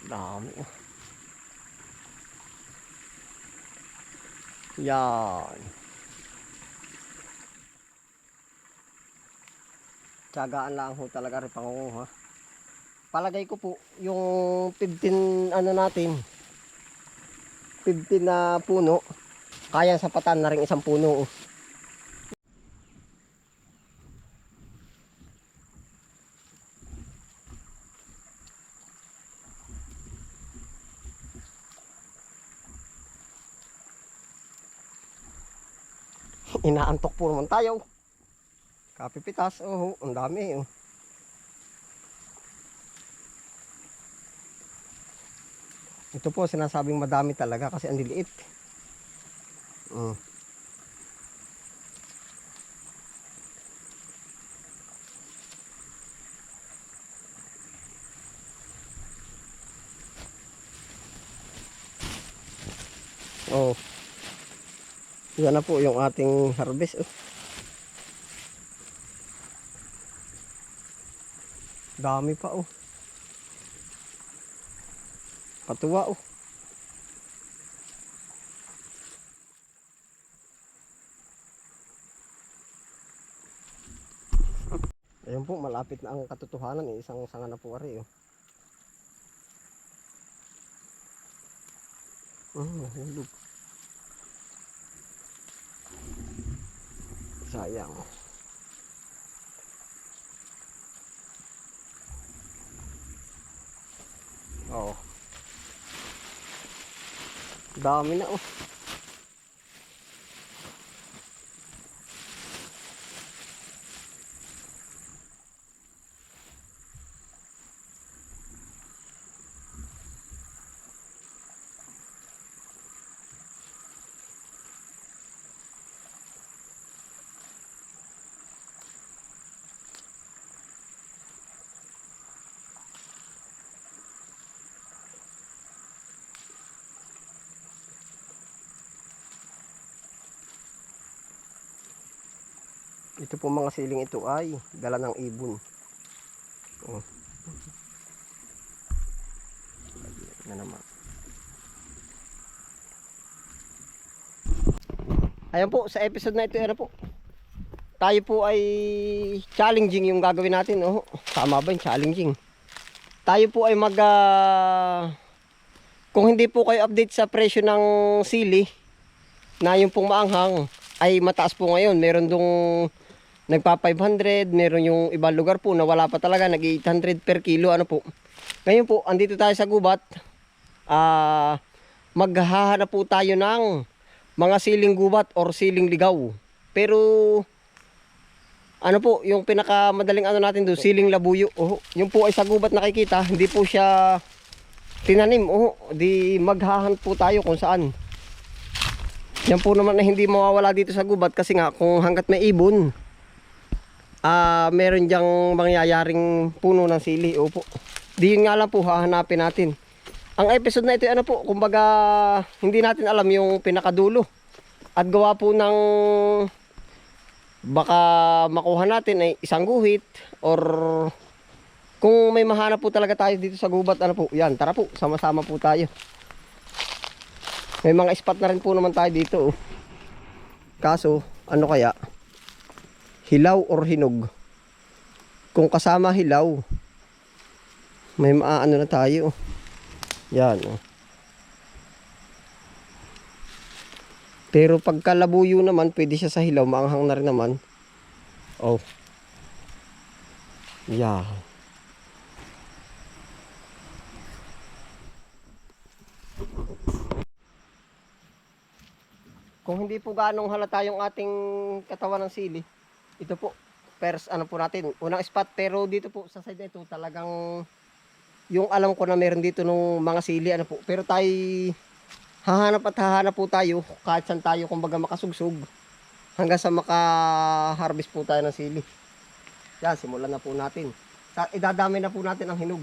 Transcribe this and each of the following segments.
Dami. Yan. Tiyagaan lang ho talaga rin pangunguha. Palagay ko po, yung 15 ano natin, 15 na puno, kaya sapatan na rin isang puno. Inaantok po naman tayo. Kapipitas, oh, ang dami. Oh. Ito po sinasabing madami talaga kasi ang liliit. Oh. Yan na po yung ating harvest. Oh. Dami pa oh. Patuwa oh. Ayun po, malapit na ang katotohanan eh. Isang sanga na po ari oh. Nahulog. Sayang. Oh. Dami na oh. Ito po mga siling ito ay dala ng ibon. Oh. Na naman. Ayan po, sa episode na ito, ano po, tayo po ay challenging yung gagawin natin. Oh, tama ba yung challenging? Tayo po ay kung hindi po kayo update sa presyo ng sili, na yung pong maanghang, ay mataas po ngayon. Meron dong nagpa 500, meron yung ibang lugar po na wala pa talaga, nag 800 per kilo. Ano po. Ngayon po, andito tayo sa gubat. Maghahanap po tayo ng mga siling gubat or siling ligaw. Pero ano po, yung pinakamadaling ano natin doon, siling labuyo. Oh, yung po ay sa gubat nakikita, hindi po siya tinanim. Oh, di maghahanap po tayo kung saan. Yan po naman na hindi mawawala dito sa gubat kasi nga kung hanggat may ibon, meron diyang mangyayaring puno ng sili. Opo. Di yun nga lang po hahanapin natin. Ang episode na ito ano po, kumbaga hindi natin alam yung pinakadulo. At gawa po ng baka makuha natin ay isang guhit or kung may mahanap po talaga tayo dito sa gubat, ano po, yan, tara po, sama-sama po tayo. May mga spot na rin po naman tayo dito. Oh. Kaso, ano kaya? Hilaw or hinog? Kung kasama hilaw, may maaano na tayo. Yan. Oh. Pero pagka labuyo naman, pwede siya sa hilaw, maanghang na rin naman. Oh. Yeah. Kung hindi po ganong halata yung ating katawan ng sili, ito po, first ano po natin, unang spot. Pero dito po sa side na ito, talagang yung alam ko na meron dito nung mga sili, ano po. Pero tayo, hahanap at hahanap po tayo, kahit saan tayo kumbaga makasugsog, hanggang sa maka-harvest po tayo ng sili. Yan, simulan na po natin. Idadami na po natin ang hinog.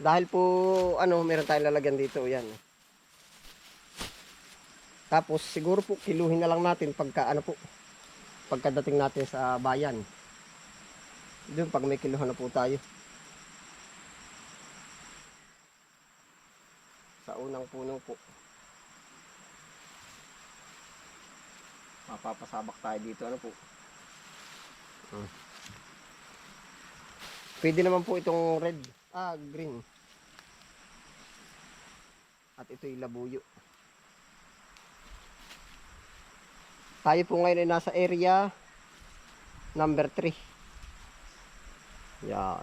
Dahil po, ano, meron tayong lalagyan dito, yan. Tapos, siguro po, kiluhin na lang natin pagka, ano po, pagkadating natin sa bayan. Doon pag may kiluhan na po tayo. Sa unang puno po. Mapapasabak tayo dito. Ano po? Pwede naman po itong red. Green. At ito'y labuyo. Tayo po ngayon ay nasa area number 3. Yan.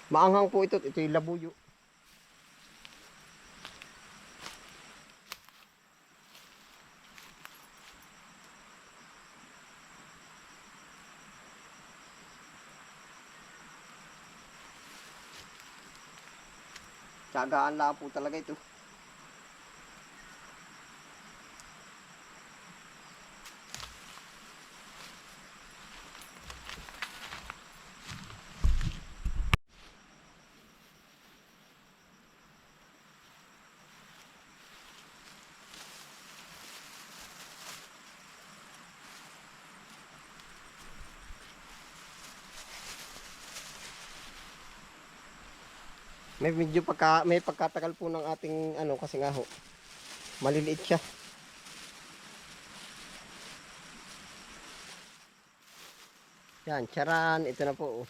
Maanghang po ito. Ito'y labuyo. Tsagaan lang po talaga ito. May pagkatagal po ng ating ano kasi nga ho. Maliliit siya. Yan, charan, ito na po.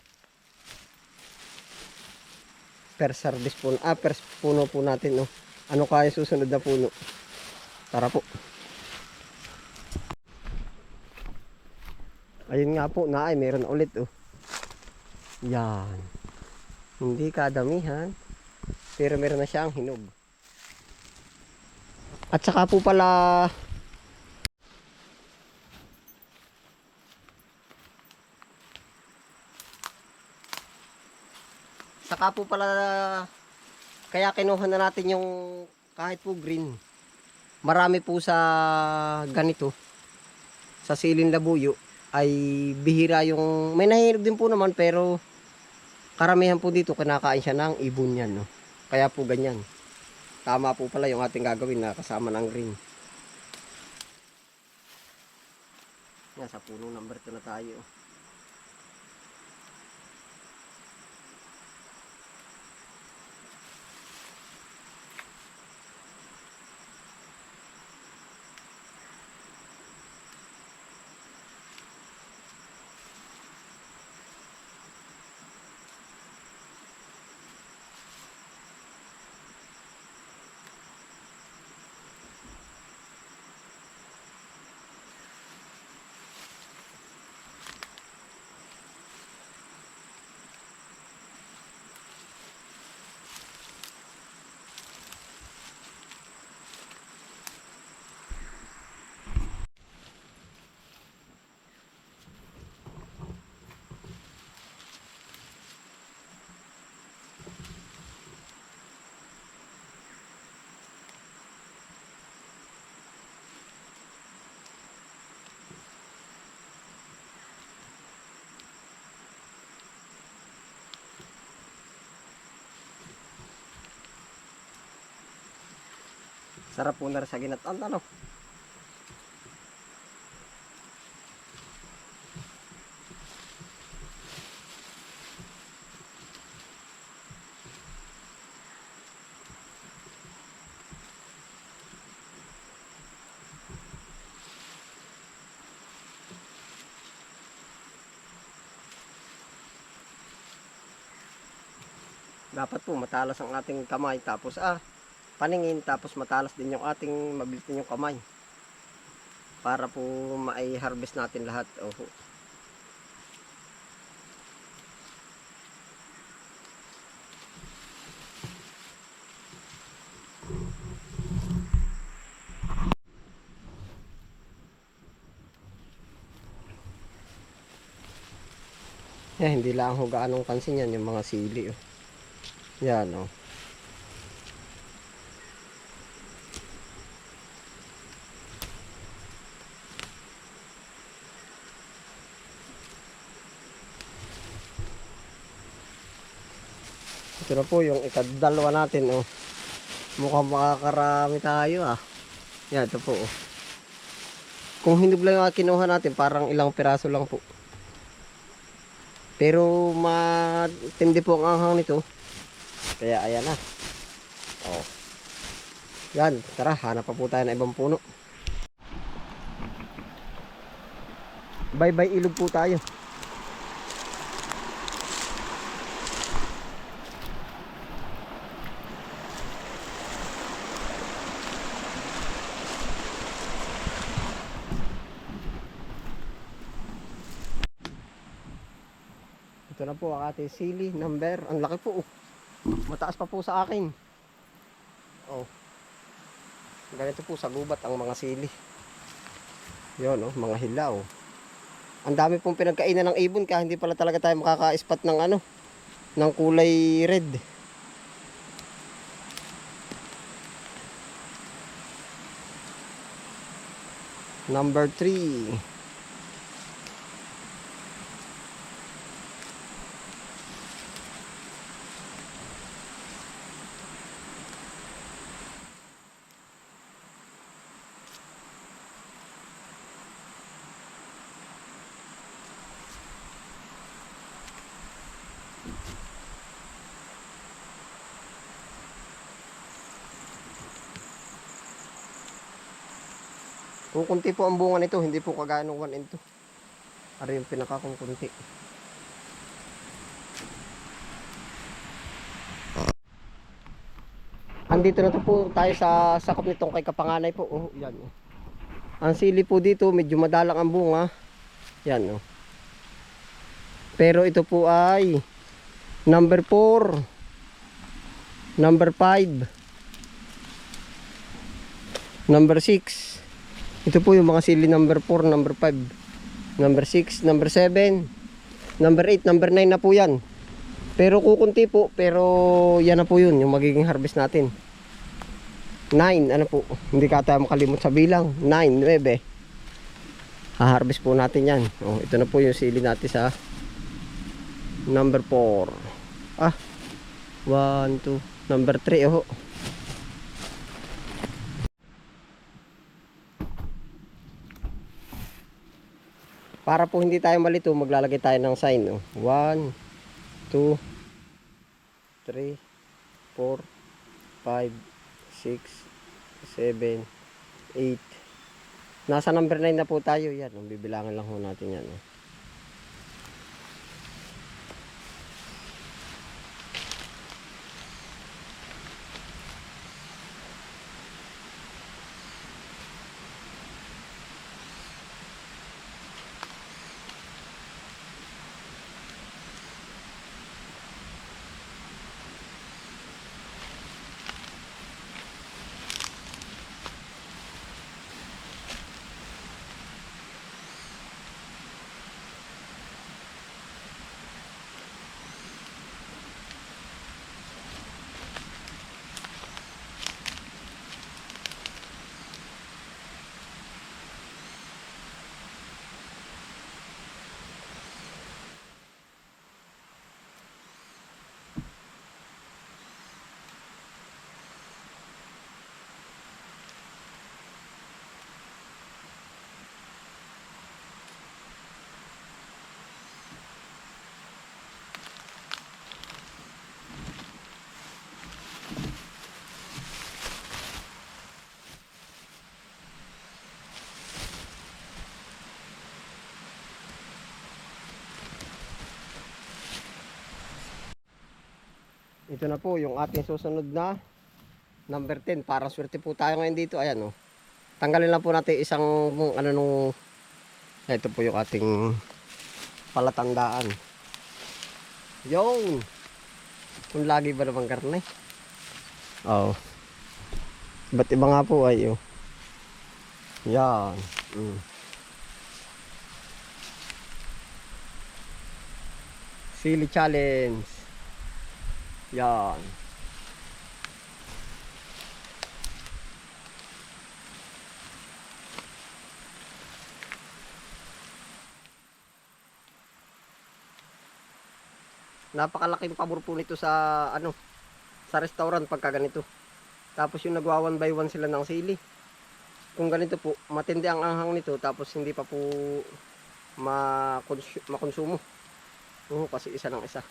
Per service po, per puno po natin, no. Ano kaya susunod na puno? Tara po. Ayun nga po, meron ulit, oh. Yan. Hindi kadamihan. Pero meron na siyang hinog. At saka po pala kaya kinuha na natin yung kahit po green. Marami po sa ganito sa siling labuyo ay bihira yung may nahihinog din po naman pero karamihan po dito kinakain siya ng ibon yan, no? Kaya po ganyan. Tama po pala yung ating gagawin na kasama ng green. Yan, sa puno number 2 na tayo. Sarap po na rin sa ginataan, ano? Dapat po matalas ang ating kamay tapos paningin tapos matalas din yung ating mabilis din yung kamay para po mai-harvest natin lahat. Oho. Yan, hindi lang ho gaanong pansin yan yung mga sili, oh. Yan, oh. Ito na po yung ikadalawa natin, oh. Mukhang makakarami tayo, ah. Yan, ito po, oh. Kung hinog lang yung kinuha natin, parang ilang piraso lang po. Pero matindi po ang anghang nito. Kaya ayan na. Oh. Yan, tara, hanap pa po tayo ng ibang puno. Bye-bye ilog po tayo. Ito na po ang ating sili number. Ang laki po. Oh. Mataas pa po sa akin. Oh. Ganito po sa gubat ang mga sili. Yun, oh, mga hilaw. Ang dami pong pinagkainan ng ibon kaya hindi pala talaga tayo makaka-spot ng ano, ng kulay red. Number 3. Kukunti po ang bunga nito, hindi po kagaya ng 1 and 2. Ano yung pinakakukunti. Andito na to po tayo sa sakop nitong kay Kapanganay po. Oh, yan. Oh. Ang sili po dito, medyo madalang ang bunga. Yan. Oh. Pero ito po ay number 4, number 5, number 6. Ito po yung mga sili number 4, number 5, number 6, number 7, number 8, number 9 na po yan. Pero kukunti po, pero yan na po yun, yung magiging harvest natin. 9, ano po, hindi ka tayo makalimot sa bilang. 9, 9. Ha-harvest po natin yan. Oh, ito na po yung sili natin sa number 4. 1, 2, number 3. Oh. Para po hindi tayo malito, maglalagay tayo ng sign. 1, 2, 3, 4, 5, 6, 7, 8. Nasa number 9 na po tayo. Yan, bibilangan lang ho natin yan. Ito na po yung ating susunod na number 10. Parang swerte po tayo ngayon dito. Ayan, oh. Tanggalin lang po natin isang ano nung, ito po yung ating palatandaan. Yung kung lagi ba naman karne. Oh. Ba't iba nga po ay oh. Yan. Sili challenge. Yan. Napakalaking pabor po nito sa ano, sa restaurant pagka ganito. Tapos yung nagwa 1 by 1 sila ng sili. kung ganito po, matindi ang anghang nito tapos hindi pa po makonsumo. Oo, kasi isa ng isa.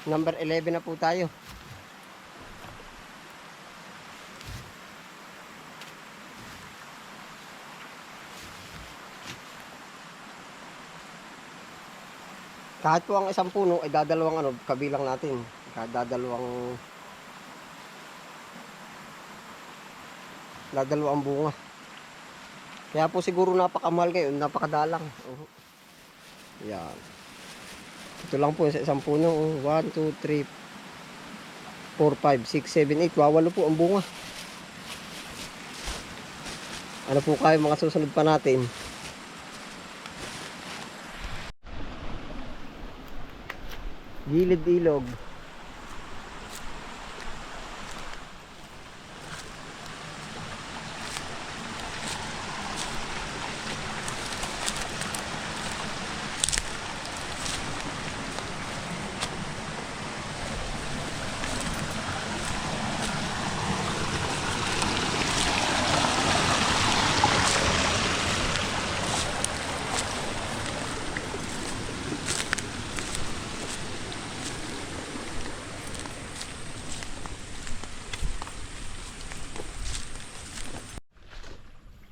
Number 11 na po tayo. Kahit po ang isang puno ay dadalawang kabilang natin. Dadalawang bunga. Kaya po siguro napakamahal ngayon, napakadalang. Yan. Ito lang po sa isang puno. 1, 2, 3, 4, 5, 6, 7, 8. Wawalo po ang bunga. Ano po kayo mga susunod pa natin? Gilid ilog.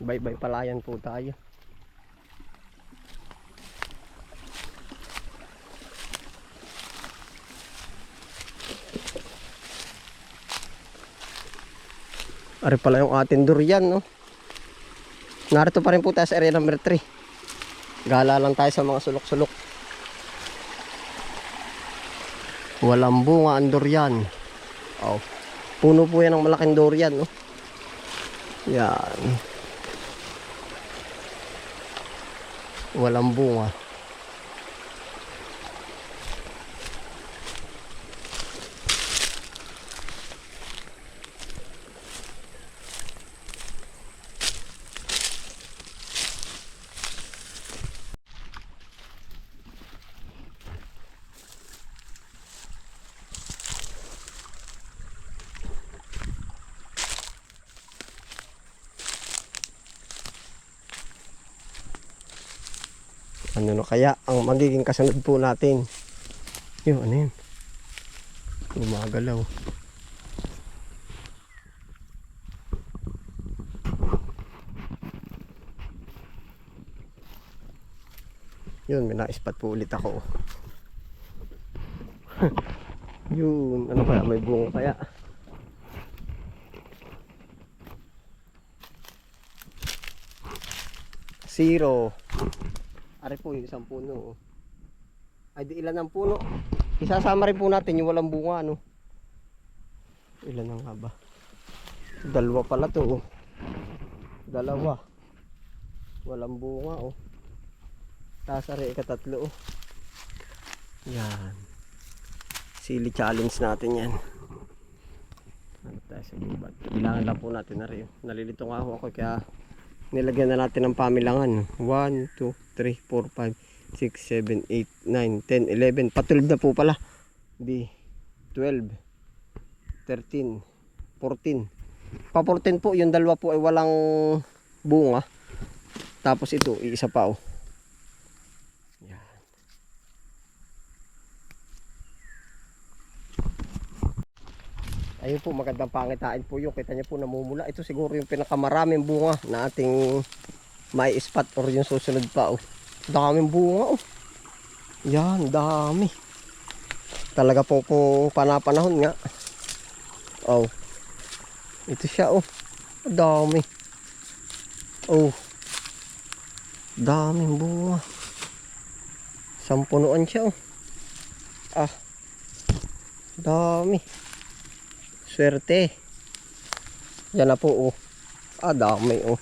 Bye-bye palayan po tayo. Ari pala yung ating durian, no? Narito pa rin po tayo sa area number 3. Gala lang tayo sa mga sulok-sulok. Walang bunga ang durian. Oh. Puno po yan ng malaking durian, no? Yan. Walang bunga. Ano no kaya ang magiging kasunod po natin? Yun, ano yun? Gumagalaw. Yun, may na-spot po ulit ako. Yun, ano kaya? May bunga kaya? Zero. Ari po yung isang puno. Ay di ilan ang puno? Isasama rin po natin yung walang bunga, no? Ilan ang haba? Dalawa pala to, oh. Dalawa. Walang bunga, oh. Tasari ikatatlo, oh. Yan. Sili challenge natin yan. Ano tayo sa gubat? Kailangan lang po natin na rin. Nalilito nga ako kaya nilagyan na natin ng pamilangan. 1, 2, 3, 4, 5, 6, 7, 8, 9, 10, 11. Pa-12 na po pala. Di 12, 13, 14. Pa 14 po, yung dalawa po ay walang bunga. Tapos ito, isa pa oh. Yan. Ayun po, magandang pangitain po yung. Kita niyo po namumula. Ito siguro yung pinakamaraming bunga na ating may spot or yung susunod pa oh. Daming bunga oh. Yan, dami. Talaga po kung panapanahon nga. Oh. Ito siya oh. Dami. Oh. Daming bunga. Sampunuan siya oh. Ah. Dami. Swerte. Yan na po oh. Ah, dami oh.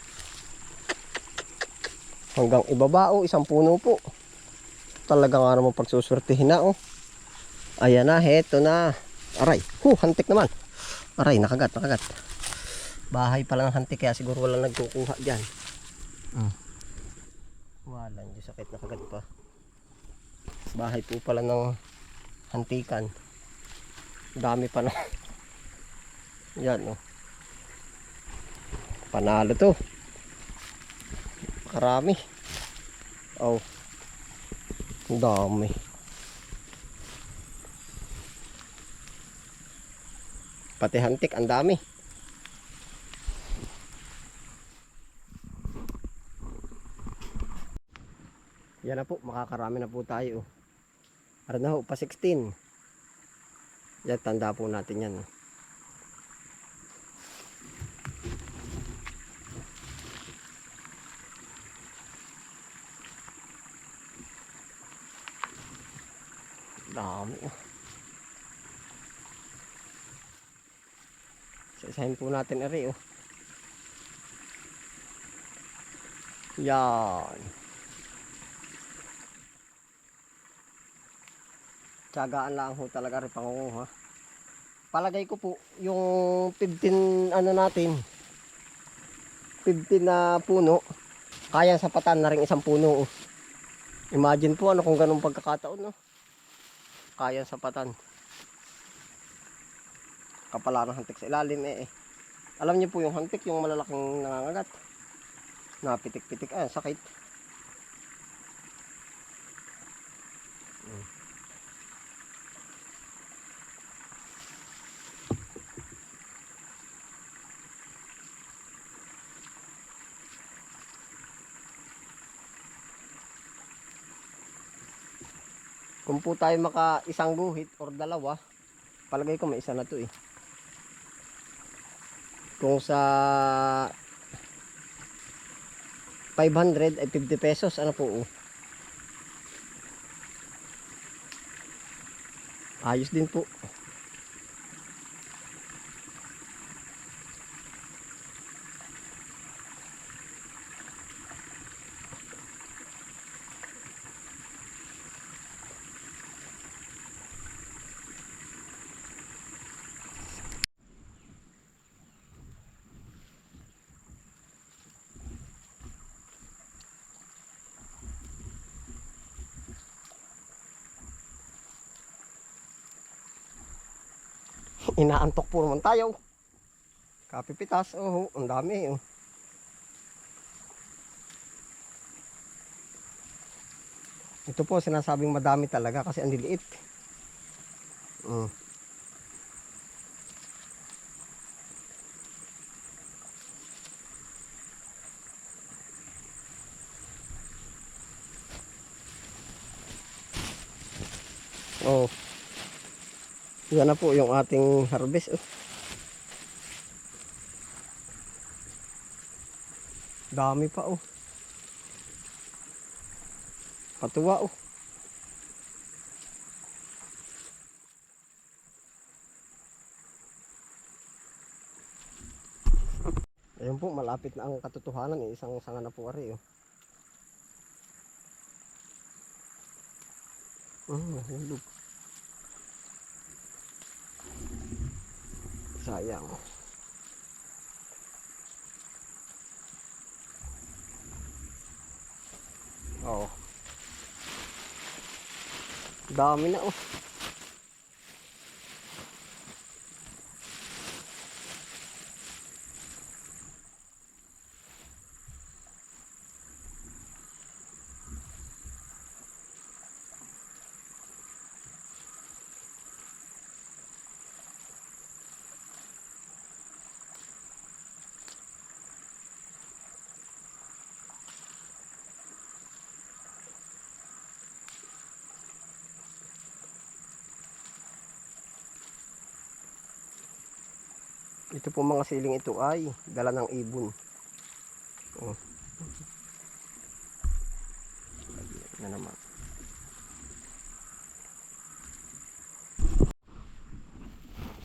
Hanggang ibaba oh, isang puno po. Talaga nga naman pagsuswertihin na oh. Ayan na, heto na. Aray, hantik naman. Aray, nakagat. Bahay pa lang hantik kaya siguro walang nagkukuha dyan. Wala, hindi sakit, nakagat pa. Bahay po pala ng hantikan. Dami pa na. Yan oh. Panalo to. Karami. Oh. Dami. Pati hantik, ang dami. Yan na po, makakarami na po tayo. Ano na ho, pa 16. Yan, tanda po natin yan. Dami. Isa-isahin po natin eri oh. Yan. Tiyagaan lang ho talaga rin pangunguha. Palagay ko po yung 15 ano natin, 15 na puno, kaya sapatan na rin isang puno oh. Imagine po ano kung ganun pagkakataon no. Kaya sapatan. Kapala ng hantik sa ilalim eh. Alam niyo po yung hantik, yung malalaking nangangagat. Napitik-pitik, sakit. Kung po tayo maka isang guhit or dalawa, palagay ko may isa na to eh. Kung sa 500 ay 50 pesos, ano po oh. Ayos din po. Inaantok po naman tayo. Kapipitas, oh, ang dami oh. Ito po sinasabing madami talaga kasi ang liliit. Oh. Yan na po yung ating harvest oh. Dami pa oh. Katuwa oh. Ayun po, malapit na ang katotohanan eh. Isang sanga na po ari oh. Nahulog. Sayang. Oh. Dami na oh. Ito po mga siling ito ay dala ng ibon. Oh. Na naman.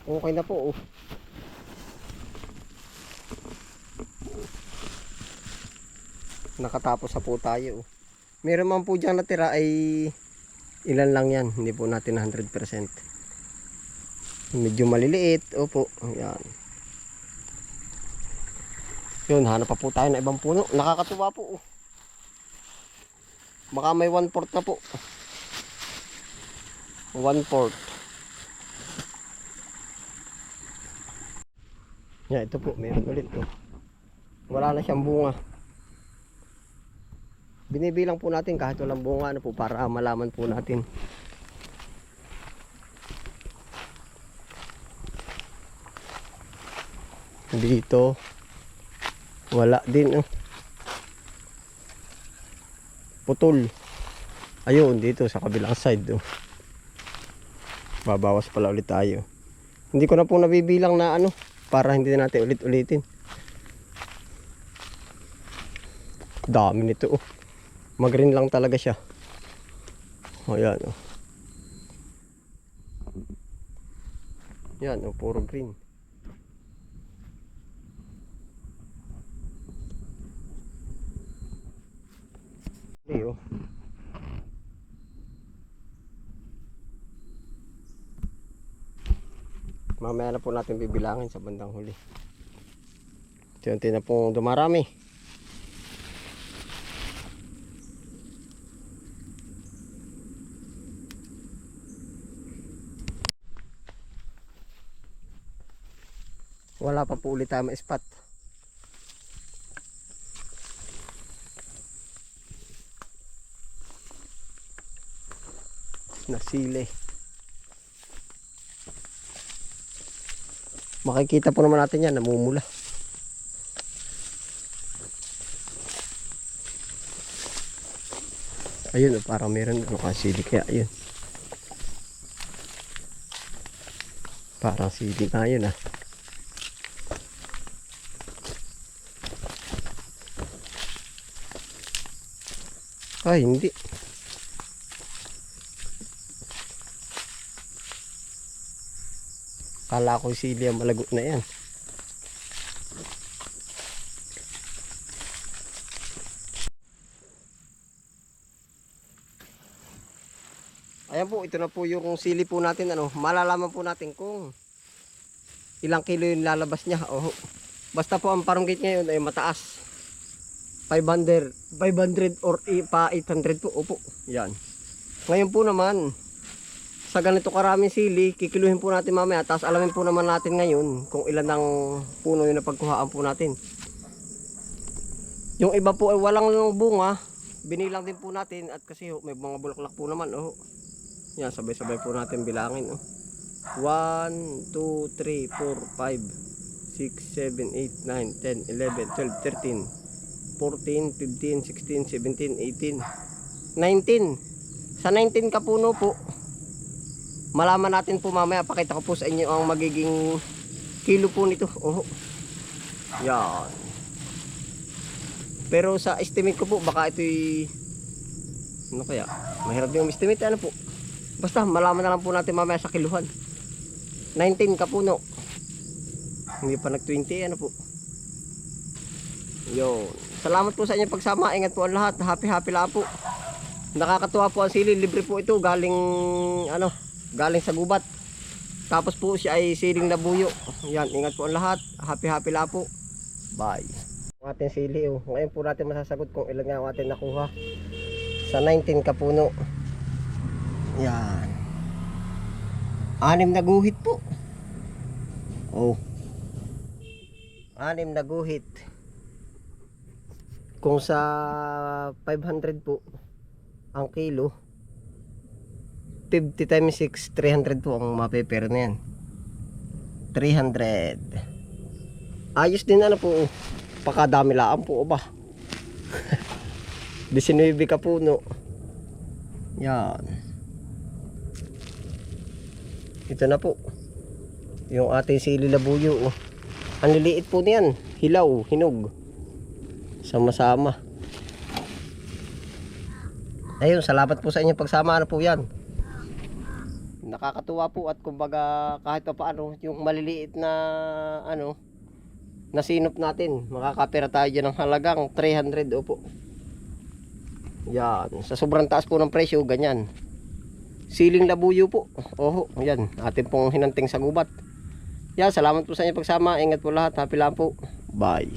Okay na po. Oh. Nakatapos na po tayo. Oh. Meron man po dyan natira ay ilan lang yan. Hindi po natin 100%. Medyo maliliit. Opo. Ayan. Yun, hanap pa po tayo ng ibang puno. Nakakatuwa po. Oh. Baka may 1/4 na po. 1/4. Yan, ito po. Meron ulit. Oh. Wala na siyang bunga. Binibilang po natin kahit walang bunga po para malaman po natin. Dito wala din. Oh. Putol. Ayun, dito sa kabilang side. Oh. Babawas pala ulit tayo. Hindi ko na po nabibilang na para hindi na natin ulit-ulitin. Dami nito. Oh. Mag-green lang talaga siya. O yan. Oh. Yan. Oh, puro green. Oh. Mamaya na po natin bibilangin sa bandang huli. Unti-unti na pong dumarami. Wala pa po ulit tayo ma-spot. Nasili. Makikita po naman natin yan, namumula. Ayun, parang meron kasili kaya ayun. Parang sili na yun ah. Ay, hindi. Kala ko sili ang malagot na yan. Ayan po, ito na po yung sili po natin. Malalaman po natin kung ilang kilo yung lalabas niya. Oh, basta po ang parunggit ngayon ay mataas. 500 or pa 800 po. Opo, yan. Ngayon po naman, sa ganito karaming sili, kikiluhin po natin mamaya. Tapos alamin po naman natin ngayon kung ilan ang puno yung napagkuhaan po natin. Yung iba po ay walang bunga, binilang din po natin. At kasi may mga bulaklak po naman. Oh. Yan, sabay-sabay po natin bilangin. Oh. 1, 2, 3, 4, 5, 6, 7, 8, 9, 10, 11, 12, 13, 14, 15, 16, 17, 18, 19. Sa 19 kapuno po, malaman natin po mamaya. Pakita ko po sa inyo ang magiging kilo po nito. Oh. Yan. Pero sa estimate ko po, baka ito'y kaya? Mahirap yung estimate. Po? Basta malaman na lang po natin mamaya sa kiluhan. 19 kapuno. Hindi pa nag-20 po. Yun. Salamat po sa inyong pagsama. Ingat po ang lahat. Happy lang po. Nakakatuwa po ang sili. Libre po ito. Galing galing sa gubat. Tapos po siya ay siling labuyo. Yan. Ingat po ang lahat. Happy lang po. Bye. Ang ating sili. Oh. Ngayon po natin masasagot kung ilan nga ang ating nakuha. Sa 19 kapuno. Yan. 6 na guhit po. Oh. 6 na guhit. Kung sa 500 po ang kilo, 50 times 6, 300 po ang mapepera na yan. 300. Ayos din po. Pakadami lang po ba. 19 kapuno. Yan. Ito na po yung ating sili labuyo. Ang liliit po niyan. Hilaw, hinog. Sama-sama. Ayun, salamat po sa inyong pagsama. Ano po yan? Nakakatuwa po at kumbaga kahit pa paano yung maliliit na ano nasinop natin, makakapera tayo dyan ng halagang 300 opo. Yan, sa sobrang taas po ng presyo, ganyan. Siling labuyo po. Oho, yan, atin pong hinanting sa gubat. Yan, salamat po sa inyong pagsama. Ingat po lahat, happy lang po. Bye.